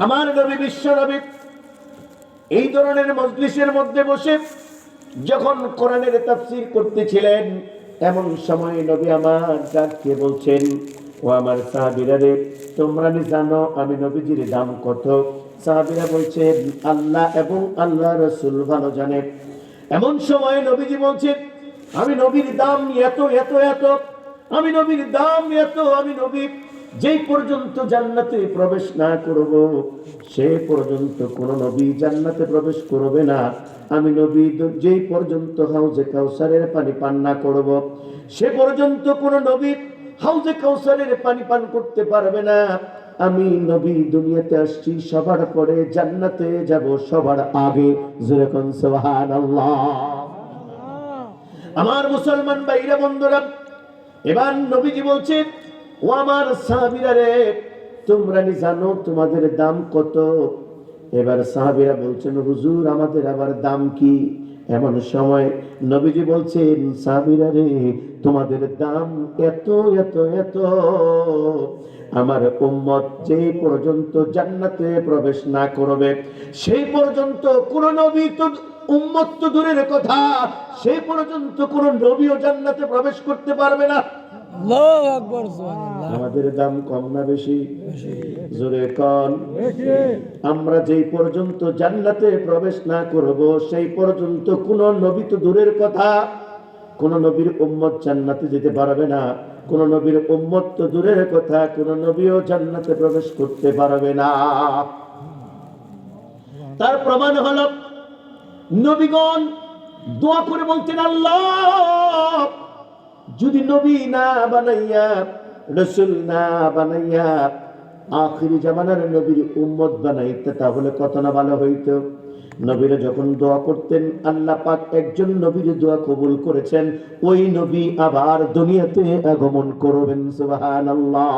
আমার নবী বিশ্ব নবী এই ধরনের মজলিসের মধ্যে বসে যখন কোরআনের তাফসীর করতেছিলেন, এমন সময় নবী আমার ডাককে বলছেন, ও আমার সাহাবীরা রে, তোমরা কি জানো আমি নবীজির দাম কত? সাহাবীরা বলছেন, আল্লাহ এবং আল্লাহ রাসূল ভালো জানে। এমন সময় নবীজি বলছেন, আমি নবীর দাম এত এত এত, আমি নবীর দাম এত, আমি নবী যেই পর্যন্ত জান্নাতে প্রবেশ না করব সে পর্যন্ত কোন নবী জান্নাতে প্রবেশ করবে না। আমি নবী যেই পর্যন্ত হাউজে কাউসারের পানি পান না করব সে পর্যন্ত কোন নবী হাউজে কাউসারের পানি পান করতে পারবে না। আমি নবী দুনিয়াতে আসছি সবার পরে, জান্নাতে যাব সবার আগে। যেরকম সুবহানাল্লাহ। আমার মুসলমান ভাইরা বন্ধুরা, এবার নবীজি বলছেন, ও আমার সাহাবীরা রে, তোমরা কি জানো তোমাদের দাম কত? এবার সাহাবীরা বলছেন, হুজুর আমাদের আবার দাম কি? এমন সময় নবীজি বলছেন, সাহাবীরা রে, তোমাদের দাম এত এত এত, আমার উম্মত যে পর্যন্ত জান্নাতে প্রবেশ না করবে সেই পর্যন্ত কোন নবী তো, উম্মত তো দূরের কথা, সেই পর্যন্ত কোন নবীও জান্নাতে প্রবেশ করতে পারবে না। আল্লাহু আকবার, সুবহানাল্লাহ। আমাদের দাম কম না বেশি? জোরে কোন। আমরা যেই পর্যন্ত জান্নাতে প্রবেশ না করব সেই পর্যন্ত কোন নবী তো দূরের কথা, কোন নবীর উম্মত জান্নাতে যেতে পারবে না। কোন নবীর উম্মত তো দূরের কথা, কোন নবীও জান্নাতে প্রবেশ করতে পারবে না। তার প্রমাণ হলো নবীগণ দোয়া করে বলতেন, আল্লাহ যদি নবী না বানাইয়া, রাসূল না বানাইয়া আখিরি জামানার নবীর উম্মত বানাইতে তাহলে কত না ভালো হইতো। নবীরা যখন দোয়া করতেন, আল্লাহ পাক একজন নবীর দোয়া কবুল করেছেন, ওই নবী আবার দুনিয়াতে আগমন করবেন। সুবহানাল্লাহ।